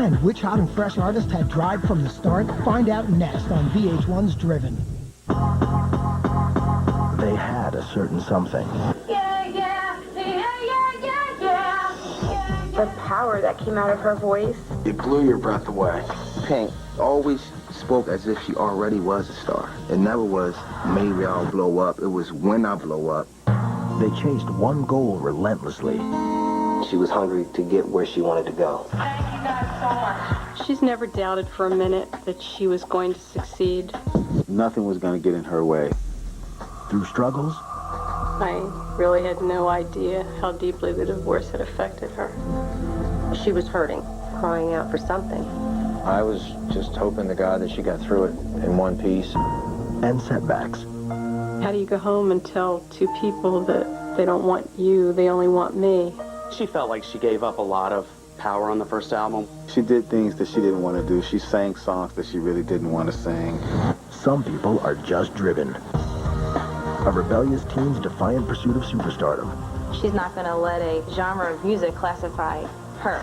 And which hot and fresh artist had drive from the start? Find out next on VH1's Driven. They had a certain something. The power that came out of her voice. It blew your breath away. Pink always spoke as if she already was a star. It never was, maybe I'll blow up. It was when I blow up. They chased one goal relentlessly. She was hungry to get where she wanted to go. Thank you guys so much. She's never doubted for a minute that she was going to succeed. Nothing was going to get in her way. Through struggles, I really had no idea how deeply the divorce had affected her. She was hurting, crying out for something. I was just hoping to God that she got through it in one piece. and setbacks. How do you go home and tell two people that they don't want you, they only want me? She felt like she gave up a lot of power on the first album. She did things that she didn't want to do. She sang songs that she really didn't want to sing. Some people are just driven. A rebellious teen's defiant pursuit of superstardom. She's not going to let a genre of music classify her.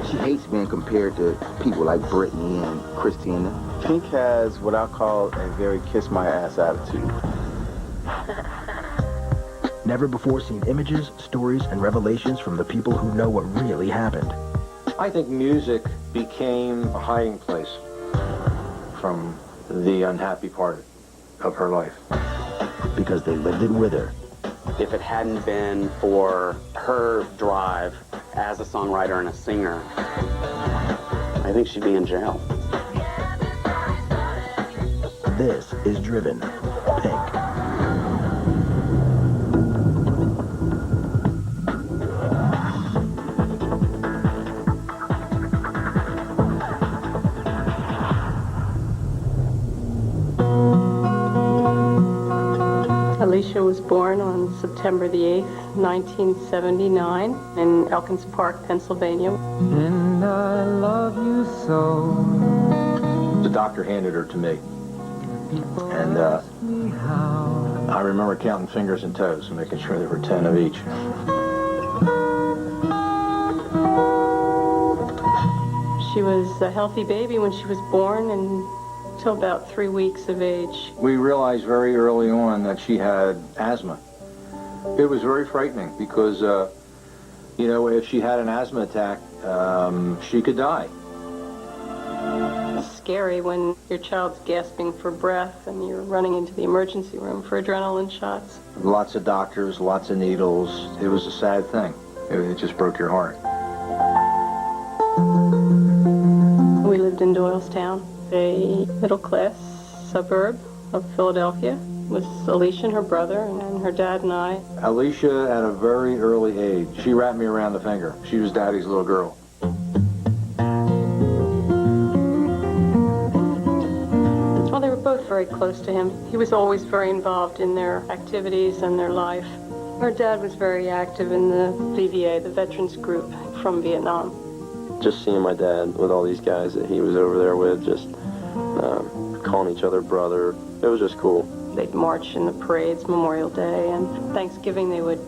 She hates being compared to people like Britney and Christina. Pink has what I call a very kiss-my-ass attitude. Never before seen images, stories, and revelations from the people who know what really happened. I think music became a hiding place from the unhappy part of her life. Because they lived it with her. If it hadn't been for her drive as a songwriter and a singer, I think she'd be in jail. This is Driven, Pink. Alicia was born on September the 8th, 1979, in Elkins Park, Pennsylvania. And I love you so. The doctor handed her to me. And I remember counting fingers and toes and making sure there were 10 of each. She was a healthy baby when she was born and until about 3 weeks of age. We realized very early on that she had asthma. It was very frightening because, you know, if she had an asthma attack, she could die. It's scary when your child's gasping for breath and you're running into the emergency room for adrenaline shots. Lots of doctors, lots of needles. It was a sad thing. It just broke your heart. We lived in Doylestown, a middle-class suburb of Philadelphia, with Alicia and her brother and her dad and I. Alicia, at a very early age, she wrapped me around the finger. She was Daddy's little girl. Well, they were both very close to him. He was always very involved in their activities and their life. Her dad was very active in the VVA, the Veterans Group from Vietnam. Just seeing my dad with all these guys that he was over there with, just calling each other brother, it was just cool. They'd march in the parades, Memorial Day, and Thanksgiving they would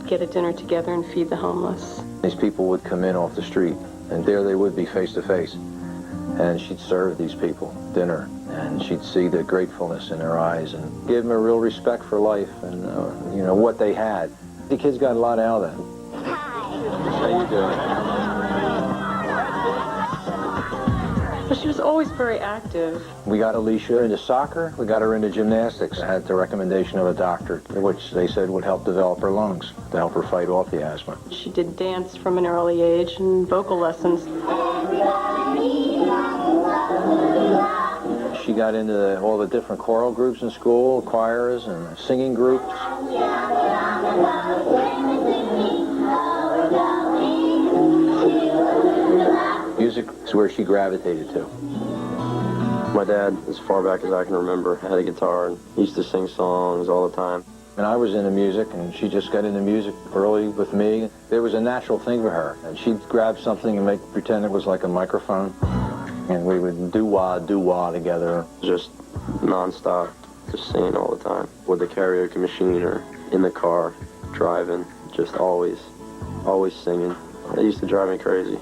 get a dinner together and feed the homeless. These people would come in off the street, and there they would be face to face. And she'd serve these people dinner, and she'd see the gratefulness in their eyes and give them a real respect for life and, you know, what they had. The kids got a lot out of that. How you doing? But she was always very active. We got Alicia into soccer. We got her into gymnastics. I had the recommendation of a doctor, which they said would help develop her lungs, to help her fight off the asthma. She did dance from an early age and vocal lessons. She got into all the different choral groups in school, choirs and singing groups. Music is where she gravitated to. My dad, as far back as I can remember, had a guitar and he used to sing songs all the time. And I was into music, and she just got into music early with me. It was a natural thing for her. And she'd grab something and pretend it was like a microphone. And we would do-wah together. Just nonstop, just singing all the time. With the karaoke machine or in the car, driving, just always singing. It used to drive me crazy.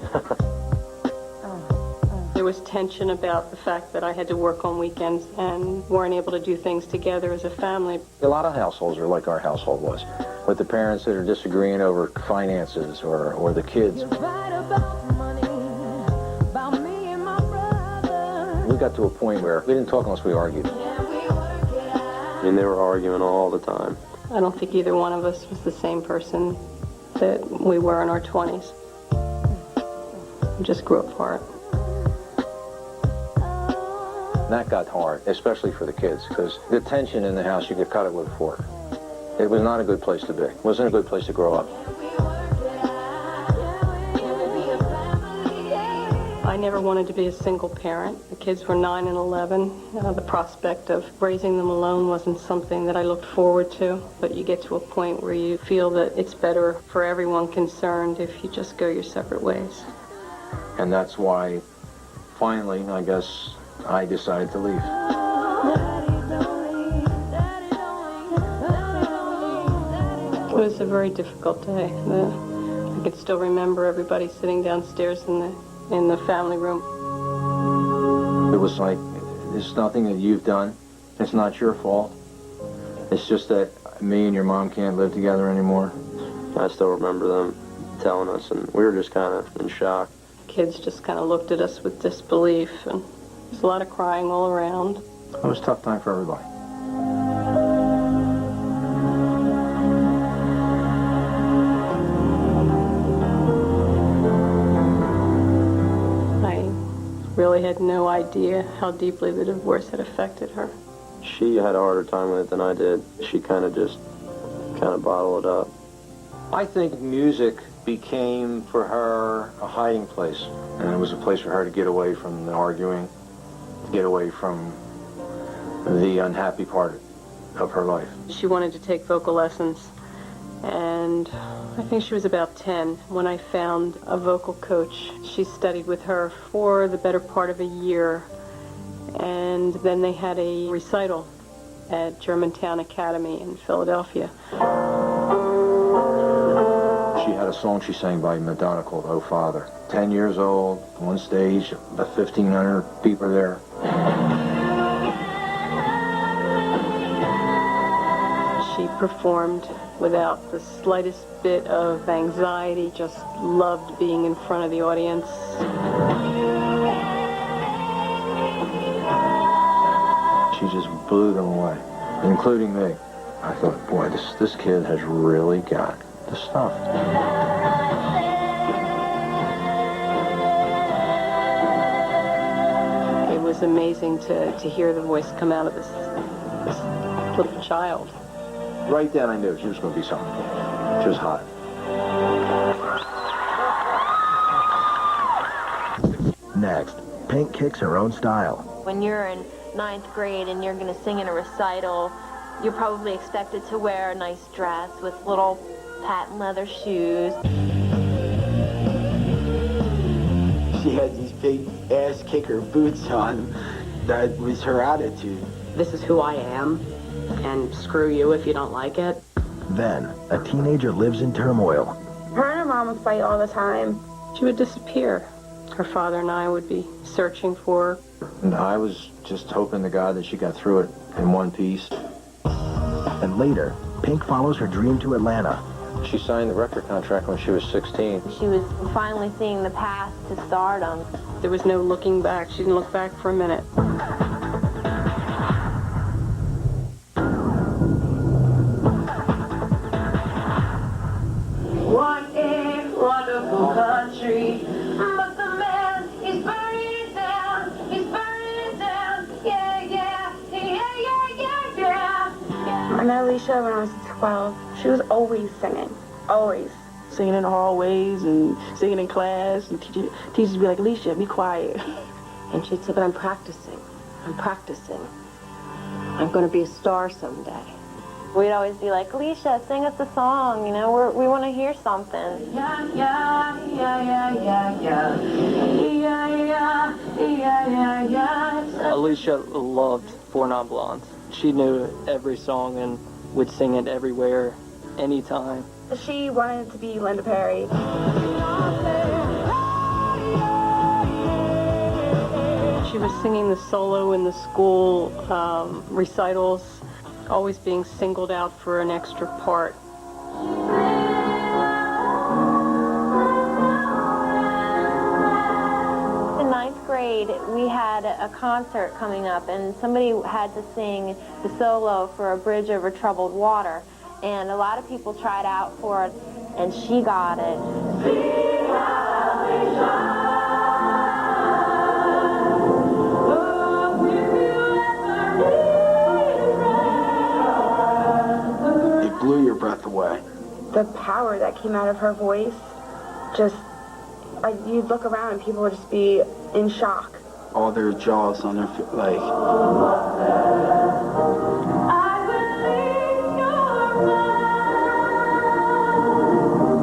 there was tension about the fact that I had to work on weekends and weren't able to do things together as a family. A lot of households are like our household was, with the parents that are disagreeing over finances or the kids. We got to a point where we didn't talk unless we argued. I mean, they were arguing all the time. I don't think either one of us was the same person that we were in our 20s. We just grew apart. That got hard, especially for the kids, because the tension in the house, you could cut it with a fork. It was not a good place to be. It wasn't a good place to grow up. I never wanted to be a single parent. The kids were 9 and 11. The prospect of raising them alone wasn't something that I looked forward to. But you get to a point where you feel that it's better for everyone concerned if you just go your separate ways. And that's why, finally, I guess, I decided to leave. It was a very difficult day. I can still remember everybody sitting downstairs in the family room. It was like, it's nothing that you've done. It's not your fault. It's just that me and your mom can't live together anymore. I still remember them telling us, and we were just kind of in shock. Kids just kind of looked at us with disbelief, and there's a lot of crying all around. It was a tough time for everybody. Really had no idea how deeply the divorce had affected her. She had a harder time with it than I did. She kind of bottled it up. I think music became for her a hiding place, and it was a place for her to get away from the arguing, to get away from the unhappy part of her life. She wanted to take vocal lessons, and I think she was about 10 when I found a vocal coach. She studied with her for the better part of a year, and then they had a recital at Germantown Academy in Philadelphia. She had a song she sang by Madonna called Oh Father. 10 years old, on stage, about 1,500 people there. She performed without the slightest bit of anxiety, just loved being in front of the audience. She just blew them away, including me. I thought, boy, this kid has really got the stuff. It was amazing to hear the voice come out of this little child. Right then I knew she was going to be something. She was hot. Next, Pink kicks her own style. When you're in 9th grade and you're going to sing in a recital, you're probably expected to wear a nice dress with little patent leather shoes. She had these big ass-kicker boots on. That was her attitude. This is who I am, and screw you if you don't like it. Then, a teenager lives in turmoil. Her and her mom would fight all the time. She would disappear. Her father and I would be searching for her. And I was just hoping to God that she got through it in one piece. And later, Pink follows her dream to Atlanta. She signed the record contract when she was 16. She was finally seeing the path to stardom. There was no looking back. She didn't look back for a minute. What a wonderful country, but the man, he's burning it down, yeah, yeah, yeah, yeah, yeah, yeah. I met Alicia when I was 12. She was always singing, always. Singing in the hallways and singing in class, and teachers would be like, Alicia, be quiet. And she'd say, but I'm practicing. I'm going to be a star someday. We'd always be like, Alicia, sing us a song, you know, we want to hear something. Yeah, yeah, yeah, yeah, yeah, yeah, yeah, yeah, yeah, yeah, yeah. Alicia loved Four Non Blondes. She knew every song and would sing it everywhere, anytime. She wanted to be Linda Perry. singing the solo in the school recitals, always being singled out for an extra part. In ninth grade, we had a concert coming up, and somebody had to sing the solo for A Bridge Over Troubled Water, and a lot of people tried out for it, and she got it. It blew your breath away. The power that came out of her voice, just, you'd look around and people would just be in shock. All their jaws on their feet, like...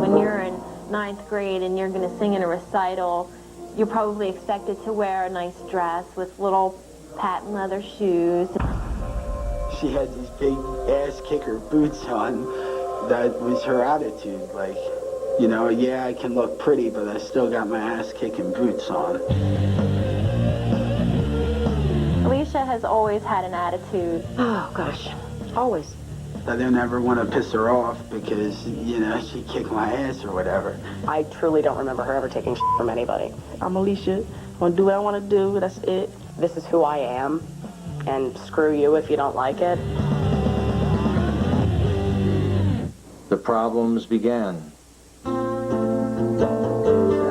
When you're in ninth grade and you're going to sing in a recital, you're probably expected to wear a nice dress with little patent leather shoes. She had these big ass-kicker boots on. That was her attitude, like, you know, yeah, I can look pretty, but I still got my ass-kicking boots on. Alicia has always had an attitude. Oh, gosh. Always. I didn't ever want to piss her off because, you know, she kicked my ass or whatever. I truly don't remember her ever taking shit from anybody. I'm Alicia. I'm gonna do what I want to do. That's it. This is who I am, and screw you if you don't like it. The problems began.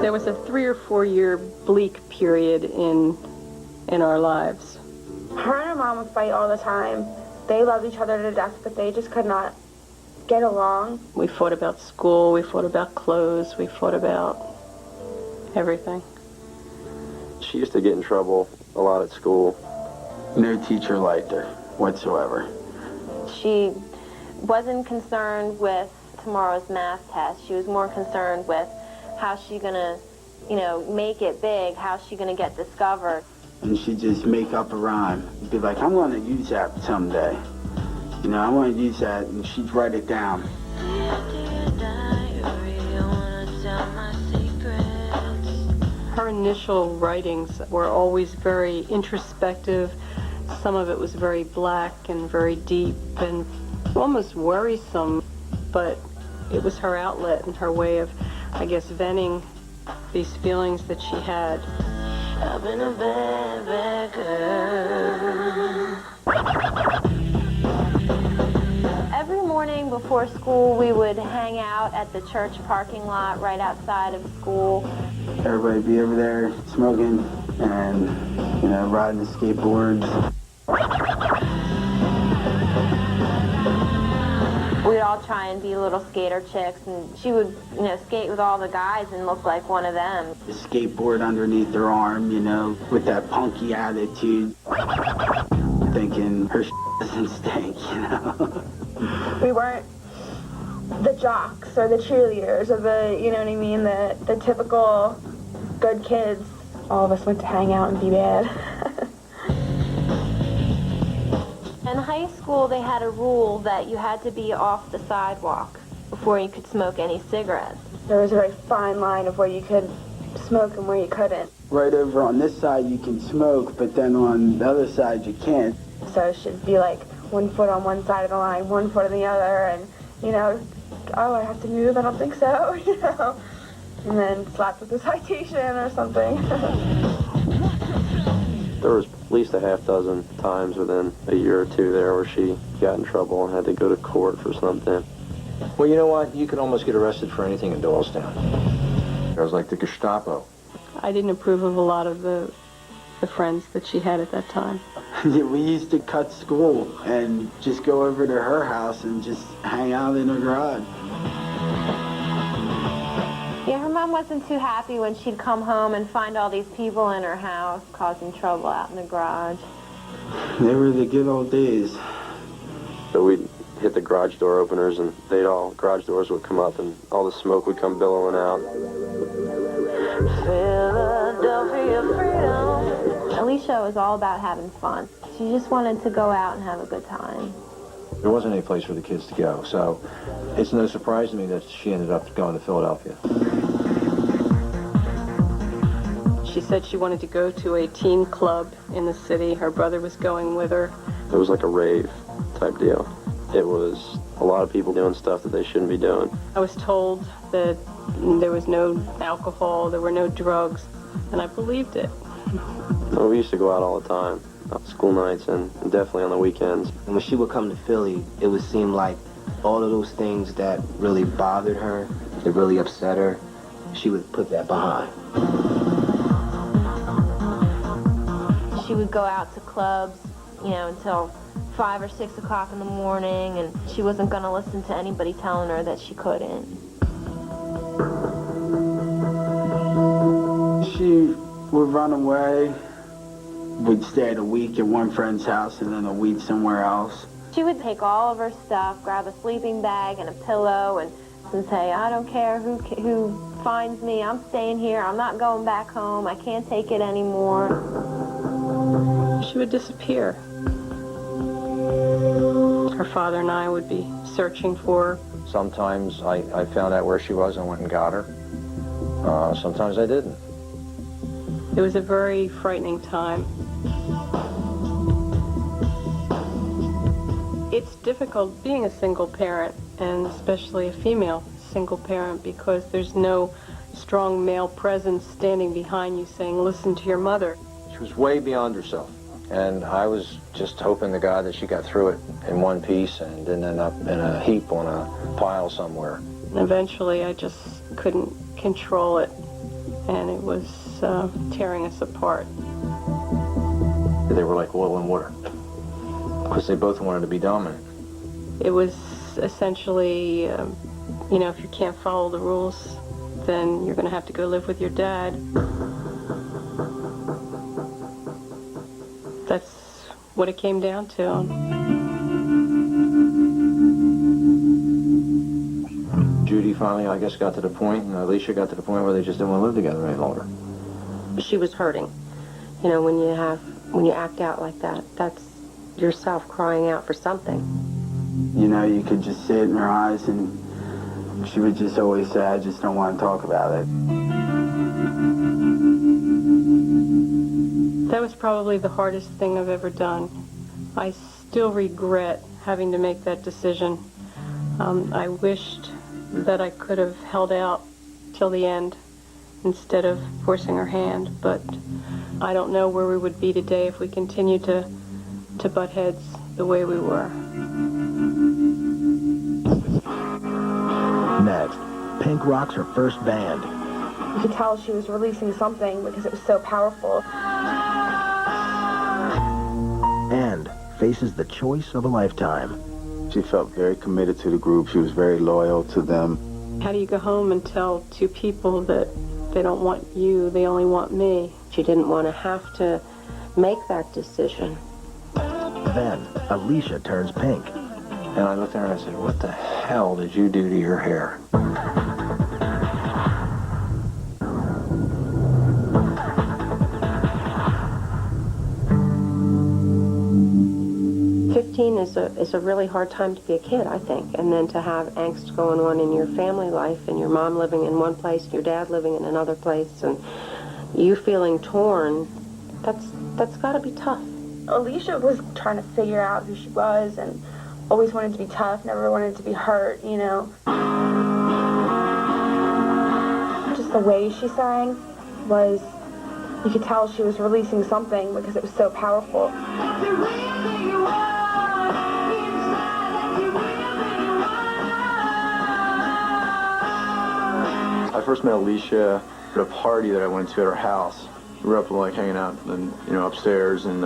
There was a 3 or 4 year bleak period in our lives. Her and her mom would fight all the time. They loved each other to death, but they just could not get along. We fought about school, we fought about clothes, we fought about everything. She used to get in trouble a lot at school. No teacher liked her whatsoever. She wasn't concerned with tomorrow's math test. She was more concerned with how's she gonna, you know, make it big, how's she gonna get discovered. And she'd just make up a rhyme. Be like, I'm gonna use that someday. You know, I wanna use that, and she'd write it down. Her initial writings were always very introspective. Some of it was very black and very deep and almost worrisome, but it was her outlet and her way of, I guess, venting these feelings that she had. I've been a bad, bad girl. Every morning before school, we would hang out at the church parking lot right outside of school. Everybody be over there smoking and, you know, riding the skateboards. We'd all try and be little skater chicks, and she would, you know, skate with all the guys and look like one of them. The skateboard underneath her arm, you know, with that punky attitude. Thinking her doesn't stink, you know. We weren't the jocks or the cheerleaders or the, you know what I mean, the typical good kids. All of us went to hang out and be bad. In high school, they had a rule that you had to be off the sidewalk before you could smoke any cigarettes. There was a very fine line of where you could smoke and where you couldn't. Right over on this side you can smoke, but then on the other side you can't. So it should be like 1 foot on one side of the line, 1 foot on the other, and, you know, oh, I have to move, I don't think so, you know. And then slapped with a citation or something. There was at least a half dozen times within a year or two there where she got in trouble and had to go to court for something. Well, you know what? You could almost get arrested for anything in Doylestown. It was like the Gestapo. I didn't approve of a lot of the friends that she had at that time. Yeah, we used to cut school and just go over to her house and just hang out in her garage. Yeah, her mom wasn't too happy when she'd come home and find all these people in her house causing trouble out in the garage. They were the good old days. So we'd hit the garage door openers and garage doors would come up and all the smoke would come billowing out. Philadelphia freedom. Alicia was all about having fun. She just wanted to go out and have a good time. There wasn't any place for the kids to go, so it's no surprise to me that she ended up going to Philadelphia. She said she wanted to go to a teen club in the city. Her brother was going with her. It was like a rave type deal. It was a lot of people doing stuff that they shouldn't be doing. I was told that there was no alcohol, there were no drugs, and I believed it. So we used to go out all the time, school nights and definitely on the weekends. And when she would come to Philly, it would seem like all of those things that really bothered her, that really upset her, she would put that behind. She would go out to clubs, you know, until 5 or 6 o'clock in the morning, and she wasn't going to listen to anybody telling her that she couldn't. She would run away. We'd stay a week at one friend's house and then a week somewhere else. She would take all of her stuff, grab a sleeping bag and a pillow, and say, I don't care who finds me, I'm staying here, I'm not going back home, I can't take it anymore. She would disappear. Her father and I would be searching for her. Sometimes I found out where she was and went and got her. Sometimes I didn't. It was a very frightening time. It's difficult being a single parent, and especially a female single parent, because there's no strong male presence standing behind you saying, listen to your mother. She was way beyond herself. And I was just hoping to God that she got through it in one piece and didn't end up in a heap on a pile somewhere. And eventually I just couldn't control it, and it was tearing us apart. They were like oil and water, because they both wanted to be dominant. It was essentially, you know, if you can't follow the rules, then you're going to have to go live with your dad. That's what it came down to. Judy finally, I guess, got to the point, and Alicia got to the point where they just didn't want to live together any longer. She was hurting. You know, when you act out like that, that's yourself crying out for something. You know, you could just see it in her eyes, and she would just always say, I just don't want to talk about it. That was probably the hardest thing I've ever done. I still regret having to make that decision. I wished that I could have held out till the end instead of forcing her hand, but I don't know where we would be today if we continued to butt heads the way we were. Next, Pink rocks her first band. You could tell she was releasing something because it was so powerful. And faces the choice of a lifetime. She felt very committed to the group. She was very loyal to them. How do you go home and tell two people that they don't want you, they only want me? She didn't want to have to make that decision. Then, Alicia turns pink. And I looked at her and I said, what the hell did you do to your hair? 15 is a really hard time to be a kid, I think. And then to have angst going on in your family life, and your mom living in one place, your dad living in another place, and you feeling torn, that's got to be tough. Alicia was trying to figure out who she was and always wanted to be tough, never wanted to be hurt, you know. Just the way she sang was, you could tell she was releasing something because it was so powerful. I first met Alicia at a party that I went to at her house. We were up like hanging out and upstairs, and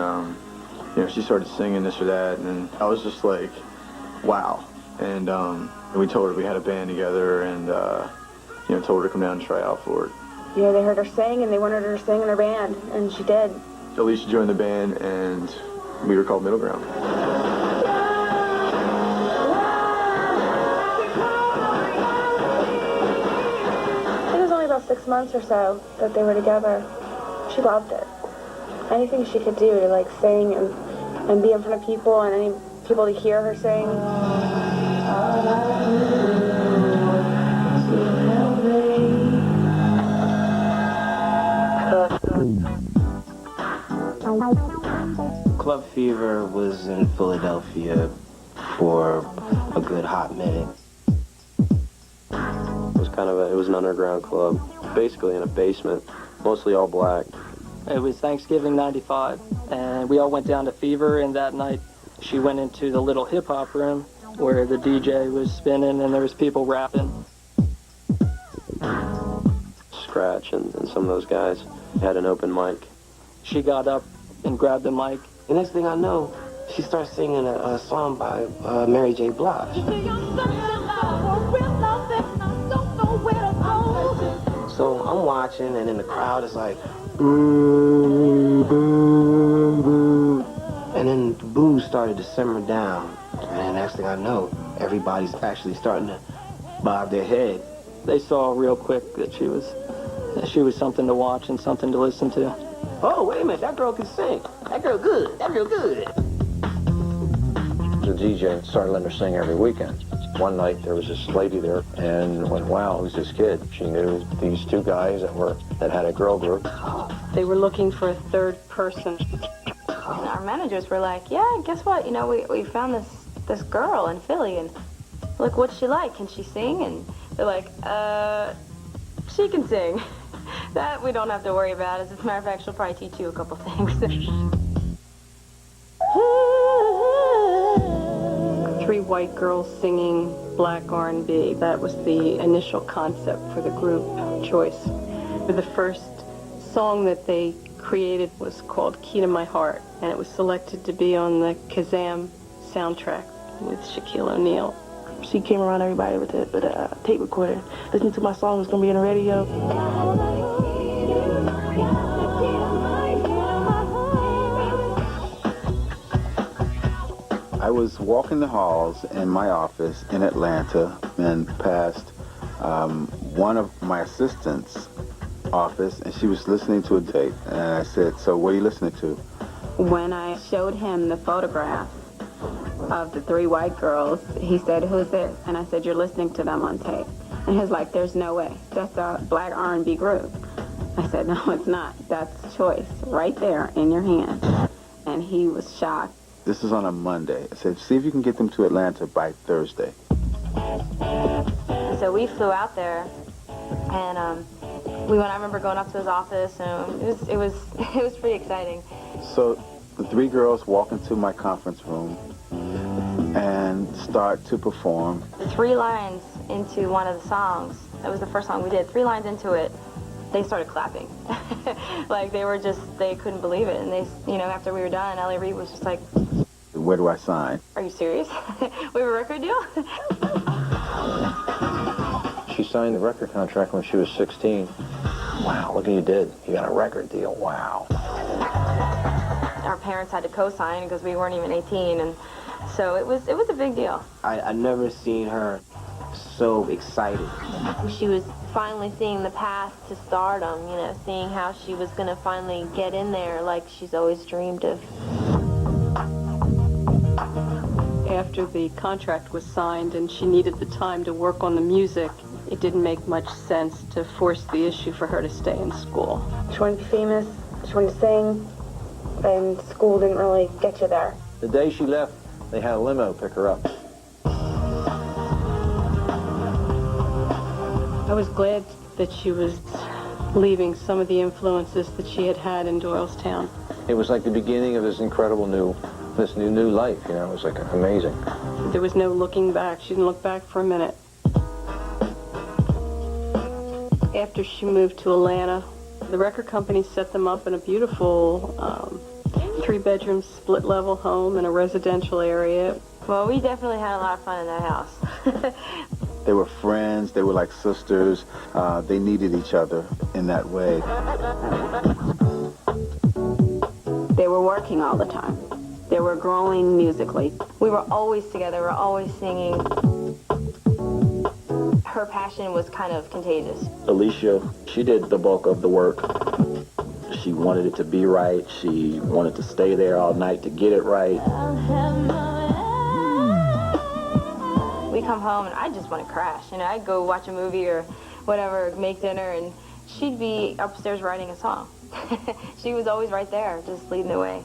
she started singing this or that, and I was just like, wow. And we told her we had a band together, and told her to come down and try out for it. Yeah, they heard her sing and they wanted her to sing in their band, and she did. Alicia joined the band, and we were called Middle Ground. It was only about 6 months or so that they were together. She loved it. Anything she could do to like sing and be in front of people, and any people to hear her sing. Club Fever was in Philadelphia for a good hot minute. It was it was an underground club, basically in a basement, mostly all black. It was Thanksgiving '95, and we all went down to Fever, and that night she went into the little hip-hop room where the DJ was spinning and there was people rapping. Scratch and some of those guys had an open mic. She got up and grabbed the mic. The next thing I know, she starts singing a song by Mary J. Blige. So I'm watching, and then the crowd is like, boo, boo, boo. And then the boos started to simmer down. And then next thing I know, everybody's actually starting to bob their head. They saw real quick that she was something to watch and something to listen to. Oh, wait a minute, that girl can sing. That girl good, that girl good. The DJ started letting her sing every weekend. One night there was this lady there and went, wow, who's this kid? She knew these two guys that had a girl group. They were looking for a third person. And our managers were like, yeah, guess what? You know, we found this girl in Philly, and look, what's she like? Can she sing? And they're like, she can sing. That we don't have to worry about. As a matter of fact, she'll probably teach you a couple things. 3 white girls singing black R&B. That was the initial concept for the group choice. The first song that they created was called Key to My Heart, and it was selected to be on the Kazam soundtrack with Shaquille O'Neal. She came around everybody with a tape recorder. Listen to my song, it's gonna be on the radio. I was walking the halls in my office in Atlanta and passed one of my assistants' office, and she was listening to a tape. And I said, so what are you listening to? When I showed him the photograph of the 3 white girls, he said, who's this? And I said, you're listening to them on tape. And he was like, there's no way. That's a black R&B group. I said, no, it's not. That's Choice right there in your hand. And he was shocked. This is on a Monday. I said, see if you can get them to Atlanta by Thursday. So we flew out there, and I remember going up to his office, and it was pretty exciting. So the 3 girls walk into my conference room and start to perform. 3 lines into one of the songs, that was the first song we did, 3 lines into it, they started clapping. Like they couldn't believe it. And they, after we were done, Ellie Reed was just like, where do I sign? are you serious? We have a record deal? She signed the record contract when she was 16. Wow, look what you did. You got a record deal, wow. Our parents had to co-sign because we weren't even 18, and so it was a big deal. I never seen her so excited. She was finally seeing the path to stardom, seeing how she was going to finally get in there like she's always dreamed of. After the contract was signed and she needed the time to work on the music, it didn't make much sense to force the issue for her to stay in school. She wanted to be famous, she wanted to sing, and school didn't really get you there. The day she left, they had a limo pick her up. I was glad that she was leaving some of the influences that she had had in Doylestown. It was like the beginning of this incredible new life, It was like amazing. There was no looking back. She didn't look back for a minute. After she moved to Atlanta, the record company set them up in a beautiful 3-bedroom split-level home in a residential area. Well, we definitely had a lot of fun in that house. They were friends. They were like sisters. They needed each other in that way. They were working all the time. They were growing musically. We were always together. We were always singing. Her passion was kind of contagious. Alicia, she did the bulk of the work. She wanted it to be right. She wanted to stay there all night to get it right. We come home and I just want to crash. I'd go watch a movie or whatever, make dinner, and she'd be upstairs writing a song. She was always right there, just leading the way.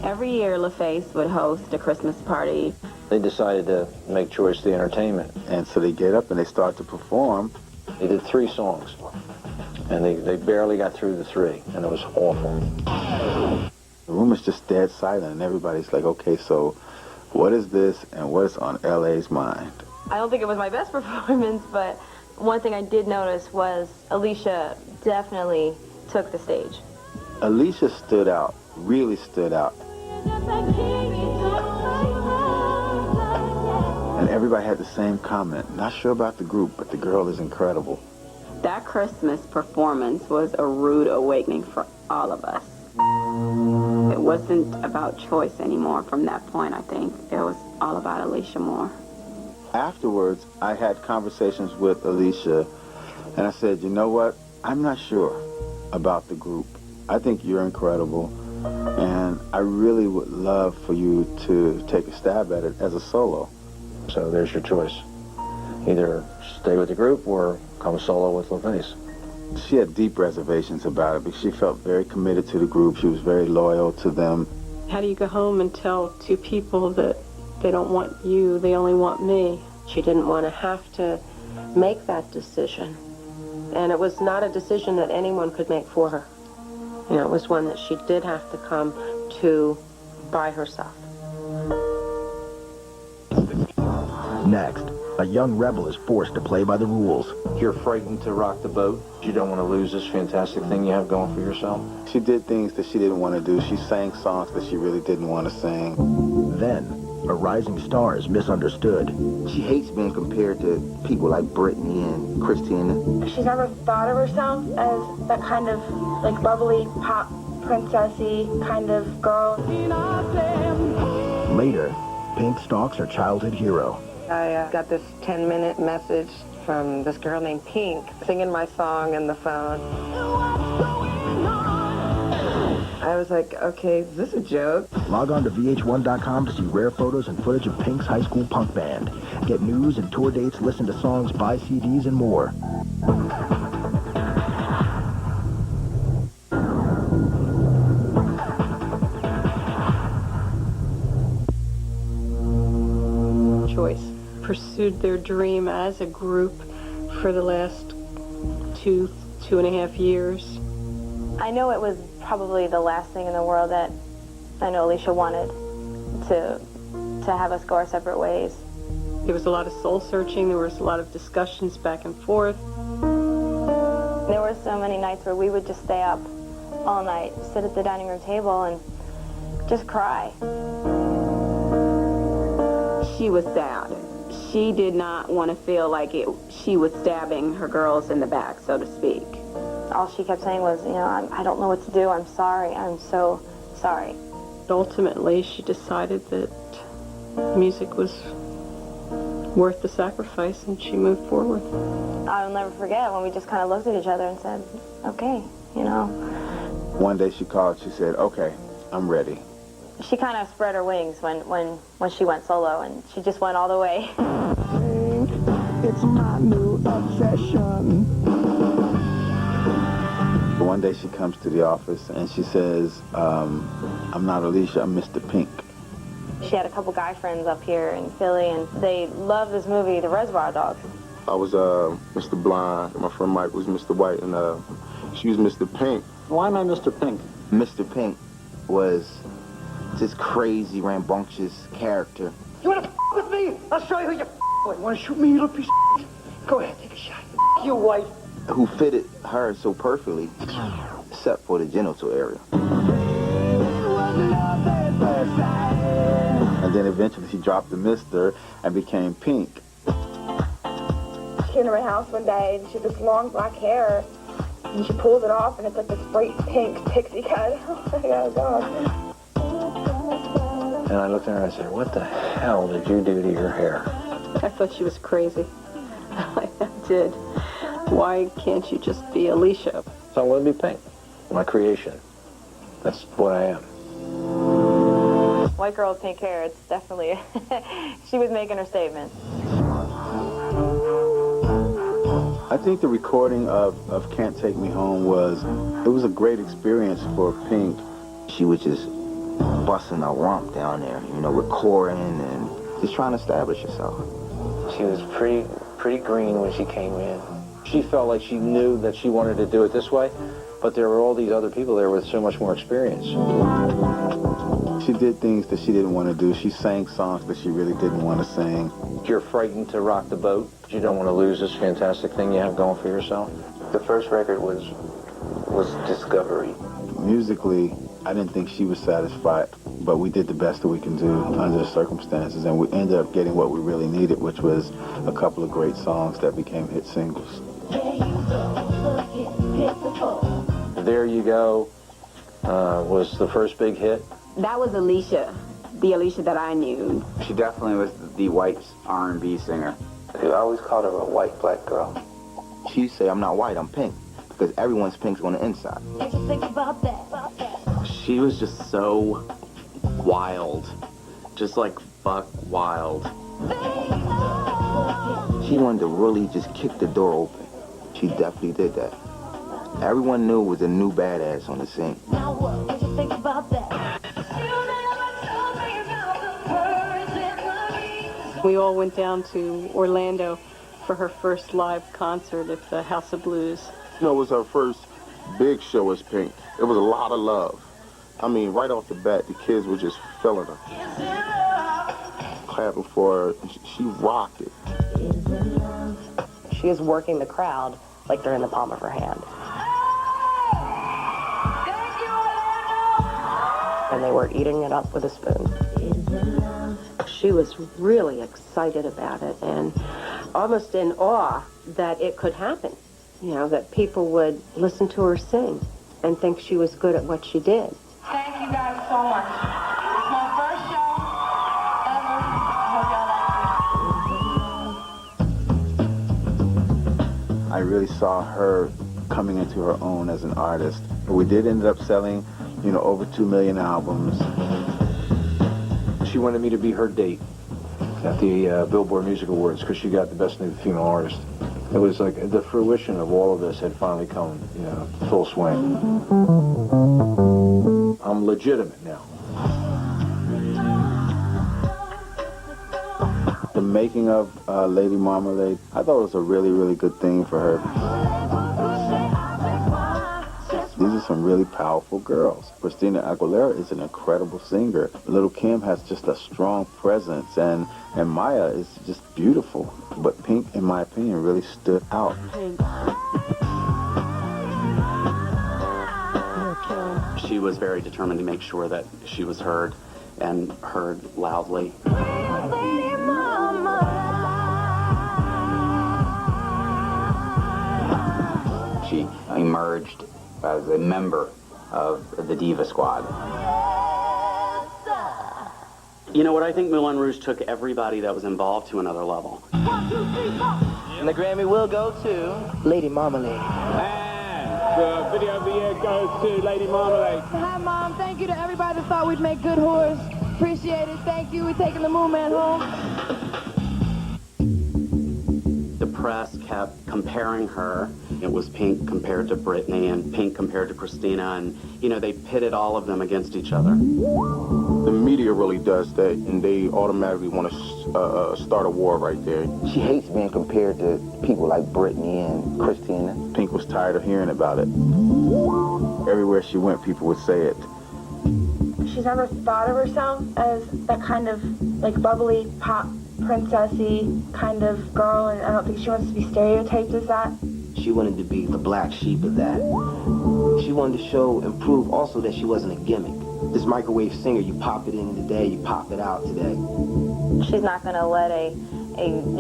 Every year, LaFace would host a Christmas party. They decided to make choice the entertainment. And so they get up and they start to perform. They did 3 songs, and they barely got through the 3, and it was awful. The room is just dead silent, and everybody's like, okay, so what is this and what is on LA's mind? I don't think it was my best performance, but one thing I did notice was Alicia definitely took the stage. Alicia stood out, really stood out. And everybody had the same comment. Not sure about the group, but the girl is incredible. That Christmas performance was a rude awakening for all of us. It wasn't about choice anymore from that point, I think. It was all about Alicia Moore. Afterwards, I had conversations with Alicia, and I said, you know what? I'm not sure about the group. I think you're incredible, and I really would love for you to take a stab at it as a solo. So there's your choice. Either stay with the group or come solo with LaFace. She had deep reservations about it because she felt very committed to the group. She was very loyal to them. How do you go home and tell 2 people that they don't want you, they only want me? She didn't want to have to make that decision. And it was not a decision that anyone could make for her. You know, it was one that she did have to come to by herself. Next, a young rebel is forced to play by the rules. You're frightened to rock the boat. You don't want to lose this fantastic thing you have going for yourself. She did things that she didn't want to do. She sang songs that she really didn't want to sing. Then, a rising star is misunderstood. She hates being compared to people like Britney and Christina. She's never thought of herself as that kind of like bubbly pop princessy kind of girl. Later, Pink stalks her childhood hero. I got this 10-minute message from this girl named Pink singing my song in the phone. I was like, okay, is this a joke? Log on to VH1.com to see rare photos and footage of Pink's high school punk band. Get news and tour dates, listen to songs, buy CDs, and more. Choice pursued their dream as a group for the last 2.5 years. I know it was probably the last thing in the world that I know Alicia wanted to have us go our separate ways. There was a lot of soul searching. There was a lot of discussions back and forth. There were so many nights where we would just stay up all night, sit at the dining room table and just cry. She was sad. She did not want to feel like she was stabbing her girls in the back, so to speak. All she kept saying was, you know, I don't know what to do. I'm sorry. I'm so sorry. Ultimately, she decided that music was worth the sacrifice, and she moved forward. I'll never forget when we just kind of looked at each other and said, okay, you know. One day she called, she said, okay, I'm ready. She kind of spread her wings when she went solo, and she just went all the way. It's my new obsession. One day she comes to the office and she says, I'm not Alicia, I'm Mr. Pink. She had a couple guy friends up here in Philly, and they loved this movie, The Reservoir Dogs. I was Mr. Blonde, my friend Mike was Mr. White, and she was Mr. Pink. Why am I Mr. Pink? Mr. Pink was this crazy, rambunctious character. You wanna with me? I'll show you who you with. Wanna shoot me, you little piece of Go ahead, take a shot. You white. Who fitted her so perfectly, except for the genital area. And then eventually she dropped the Mr. and became Pink. She came to my house one day and she had this long black hair and she pulls it off and it's like this bright pink pixie cut. Oh my God. And I looked at her and I said, what the hell did you do to your hair? I thought she was crazy. I did. Why can't you just be Alicia? So I'm going to be Pink, my creation. That's what I am. White girl with pink hair, it's definitely, she was making her statement. I think the recording of Can't Take Me Home was a great experience for Pink. She was just busting a rump down there, you know, recording and just trying to establish herself. She was pretty green when she came in. She felt like she knew that she wanted to do it this way, but there were all these other people there with so much more experience. She did things that she didn't want to do. She sang songs that she really didn't want to sing. You're frightened to rock the boat. You don't want to lose this fantastic thing you have going for yourself. The first record was Discovery. Musically, I didn't think she was satisfied, but we did the best that we can do under the circumstances, and we ended up getting what we really needed, which was a couple of great songs that became hit singles. There You Go was the first big hit. That was Alicia, the Alicia that I knew. She definitely was the white R&B singer. I always called her a white black girl. She say, I'm not white, I'm pink, because everyone's pink's on the inside. Think about that. She was just so wild, just like buck wild. She wanted to really just kick the door open. She definitely did that. Everyone knew it was a new badass on the scene. Now what you think about that? We all went down to Orlando for her first live concert at the House of Blues. You know, it was her first big show as Pink. It was a lot of love. I mean, right off the bat, the kids were just feeling her. Clapping for her. She rocked it. She is working the crowd like they're in the palm of her hand. And they were eating it up with a spoon. She was really excited about it and almost in awe that it could happen. You know, that people would listen to her sing and think she was good at what she did. Thank you guys so much. It's my first show ever. I hope y'all like it. I really saw her coming into her own as an artist. We did end up selling, you know, over 2 million albums. She wanted me to be her date at the Billboard Music Awards because she got the Best New Female Artist. It was like the fruition of all of this had finally come, you know, full swing. I'm legitimate now. The making of Lady Marmalade, I thought it was a really, really good thing for her. These are some really powerful girls. Christina Aguilera is an incredible singer. Little Kim has just a strong presence, and Maya is just beautiful. But Pink, in my opinion, really stood out. She was very determined to make sure that she was heard, and heard loudly. She emerged as a member of the Diva Squad. You know what, I think Moulin Rouge took everybody that was involved to another level. And the Grammy will go to Lady Marmalade. The video of the year goes to Lady Marmalade. Hi, Mom. Thank you to everybody that thought we'd make good whores. Appreciate it. Thank you. We're taking the Moon Man home. The press kept comparing her. It was Pink compared to Britney and Pink compared to Christina, and, you know, they pitted all of them against each other. The media really does that, and they automatically want to start a war right there. She hates being compared to people like Britney and Christina. Pink was tired of hearing about it. Everywhere she went, people would say it. She's never thought of herself as that kind of, like, bubbly, pop, princessy kind of girl, and I don't think she wants to be stereotyped as that. She wanted to be the black sheep of that. She wanted to show and prove also that she wasn't a gimmick. This microwave singer, you pop it in today, you pop it out today. She's not going to let a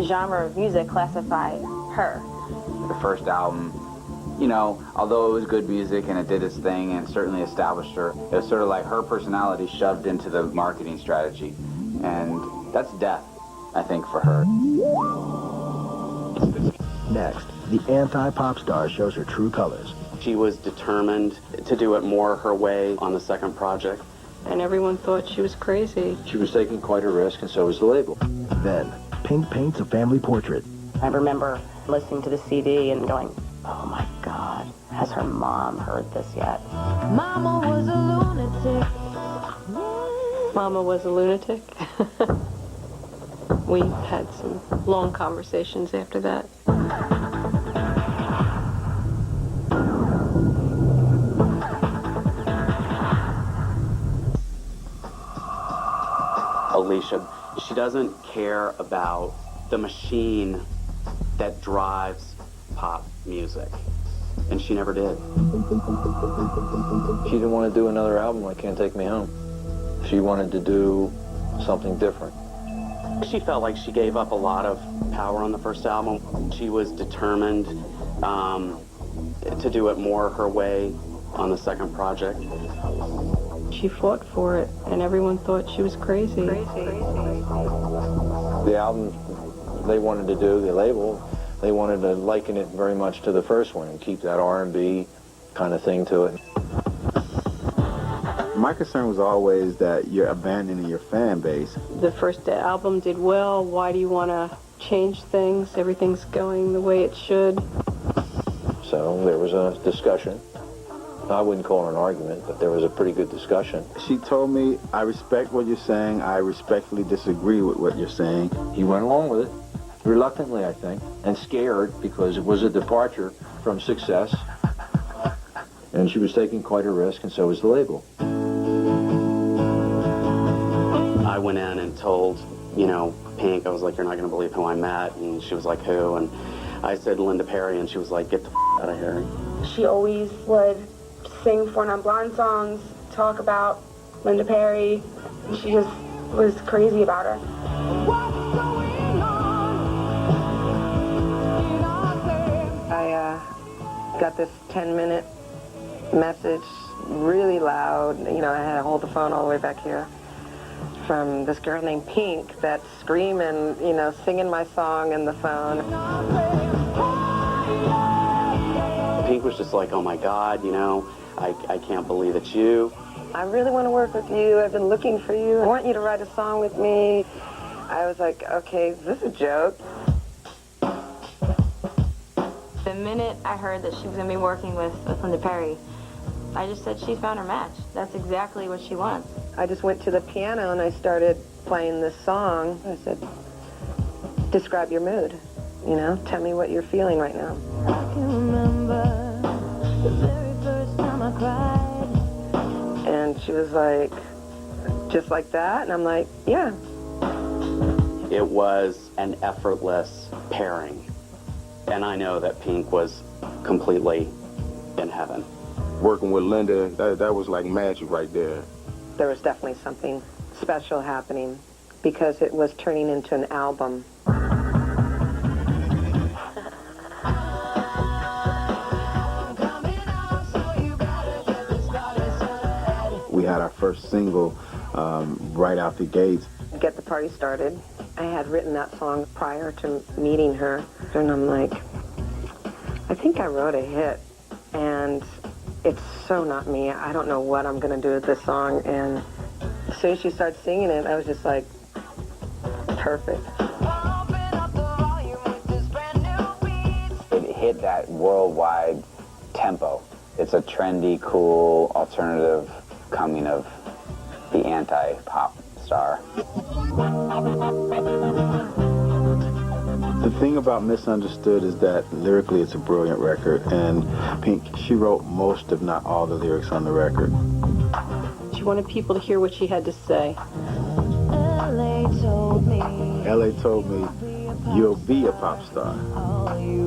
genre of music classify her. The first album, you know, although it was good music and it did its thing and certainly established her, it was sort of like her personality shoved into the marketing strategy. And that's death, I think, for her. Next, the anti-pop star shows her true colors. She was determined to do it more her way on the second project. And everyone thought she was crazy. She was taking quite a risk, and so was the label. Then, Pink paints a family portrait. I remember listening to the CD and going, oh my God, has her mom heard this yet? Mama was a lunatic. Mama was a lunatic. We had some long conversations after that. Alicia, she doesn't care about the machine that drives pop music, and she never did. She didn't want to do another album like Can't Take Me Home. She wanted to do something different. She felt like she gave up a lot of power on the first album. She was determined to do it more her way on the second project. She fought for it, and everyone thought she was crazy. The album they wanted to do, the label, they wanted to liken it very much to the first one and keep that R&B kind of thing to it. My concern was always that you're abandoning your fan base. The first album did well. Why do you want to change things? Everything's going the way it should. So there was a discussion. I wouldn't call it an argument, but there was a pretty good discussion. She told me, I respect what you're saying. I respectfully disagree with what you're saying. He went along with it, reluctantly, I think, and scared because it was a departure from success. And she was taking quite a risk, and so was the label. I went in and told, Pink, I was like, you're not going to believe who I met. And she was like, who? And I said, Linda Perry, and she was like, get the out of here. She always would sing Four Non-Blonde songs, talk about Linda Perry. She just was crazy about her. I got this 10-minute message, really loud. I had to hold the phone all the way back here, from this girl named Pink that's screaming, singing my song in the phone. Pink was just like, oh my God, I can't believe it's you. I really want to work with you. I've been looking for you. I want you to write a song with me. I was like, okay, is this a joke? The minute I heard that she was going to be working with Linda Perry, I just said she's found her match. That's exactly what she wants. I just went to the piano and I started playing this song. I said, describe your mood. Tell me what you're feeling right now. I can remember the very first time I cried. And she was like, just like that? And I'm like, yeah. It was an effortless pairing. And I know that Pink was completely in heaven. Working with Linda, that was like magic right there. There was definitely something special happening because it was turning into an album. We had our first single right out the gates. Get the Party Started. I had written that song prior to meeting her, and I'm like, I think I wrote a hit, and it's so not me. I don't know what I'm going to do with this song, and as soon as she started singing it, I was just like, perfect. It hit that worldwide tempo. It's a trendy, cool, alternative coming of the anti-pop star. The thing about Misunderstood is that lyrically it's a brilliant record, and Pink, she wrote most, if not all, the lyrics on the record. She wanted people to hear what she had to say. LA told me, you'll be a pop star.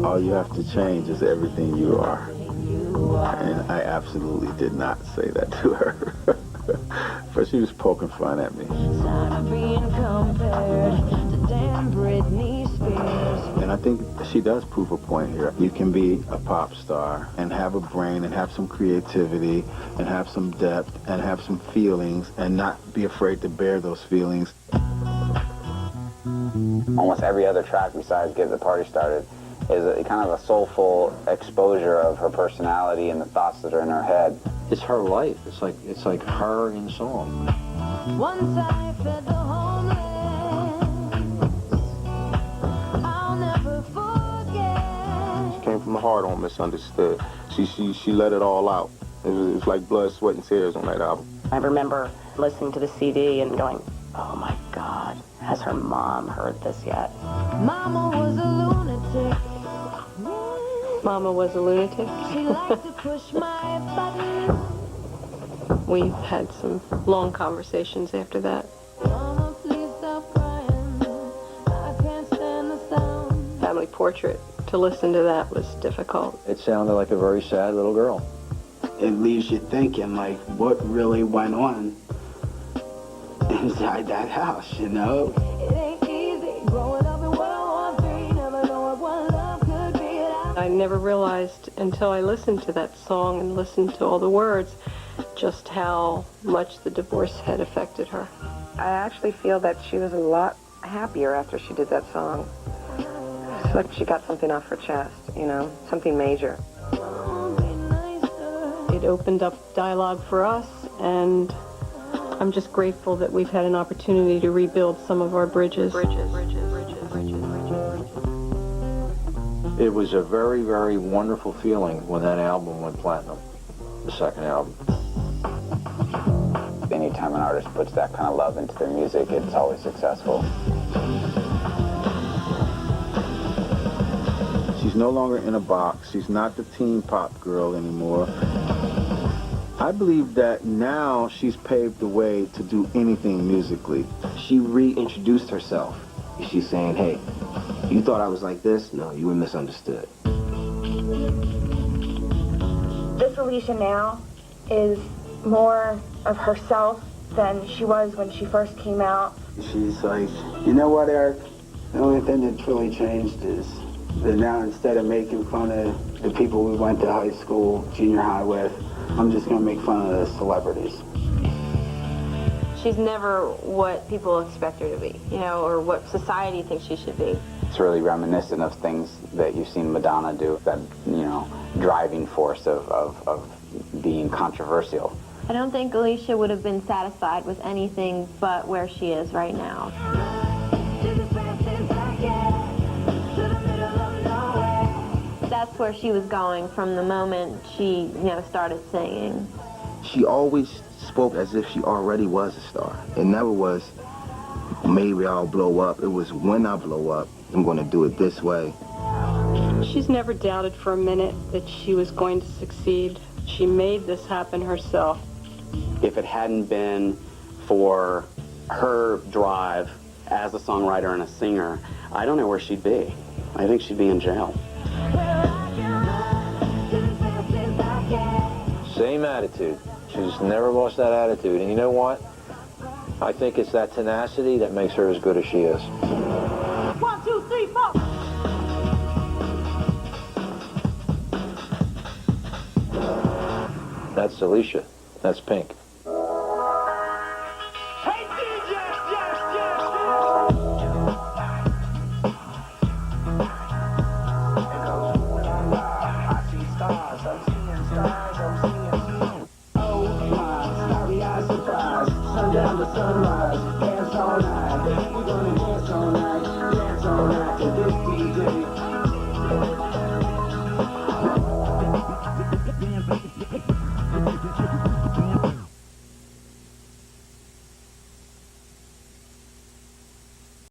All you have to change is everything you are. And I absolutely did not say that to her. But she was poking fun at me. being compared to damn Britney Spears. And I think she does prove a point here. You can be a pop star and have a brain and have some creativity and have some depth and have some feelings and not be afraid to bear those feelings. Almost every other track besides Get the Party Started is a kind of a soulful exposure of her personality and the thoughts that are in her head. It's her life. It's like her in song. Once I fed the homeless, I'll never forget. hard on Misunderstood. She let it all out. It was like blood, sweat, and tears on that album. I remember listening to the CD and going, oh my God, has her mom heard this yet? Mama was a lunatic. Mama was a lunatic. She liked to push my buttons. We had some long conversations after that. Mama, please stop crying. I can't stand the sound. Family Portrait, to listen to that was difficult. It sounded like a very sad little girl. It leaves you thinking, like, what really went on inside that house, you know? It ain't easy growing up in World War III. Never know what love could be. I never realized until I listened to that song and listened to all the words just how much the divorce had affected her. I actually feel that she was a lot happier after she did that song. It's like she got something off her chest, you know, something major. It opened up dialogue for us, and I'm just grateful that we've had an opportunity to rebuild some of our bridges. It was a very, very wonderful feeling when that album went platinum, the second album. Anytime an artist puts that kind of love into their music, it's always successful. She's no longer in a box. She's not the teen pop girl anymore. I believe that now she's paved the way to do anything musically. She reintroduced herself. She's saying, hey, you thought I was like this? No, you were misunderstood. This Alicia now is more of herself than she was when she first came out. She's like, you know what, Eric? The only thing that's really changed is that now instead of making fun of the people we went to high school, junior high with, I'm just going to make fun of the celebrities. She's never what people expect her to be, you know, or what society thinks she should be. It's really reminiscent of things that you've seen Madonna do, that, you know, driving force of being controversial. I don't think Alicia would have been satisfied with anything but where she is right now. That's where she was going from the moment she, you know, started singing. She always spoke as if she already was a star. It never was, maybe I'll blow up. It was, when I blow up, I'm going to do it this way. She's never doubted for a minute that she was going to succeed. She made this happen herself. If it hadn't been for her drive as a songwriter and a singer, I don't know where she'd be. I think she'd be in jail. Same attitude. She's never lost that attitude. And you know what? I think it's that tenacity that makes her as good as she is. 1, 2, 3, 4. That's Alicia. That's Pink.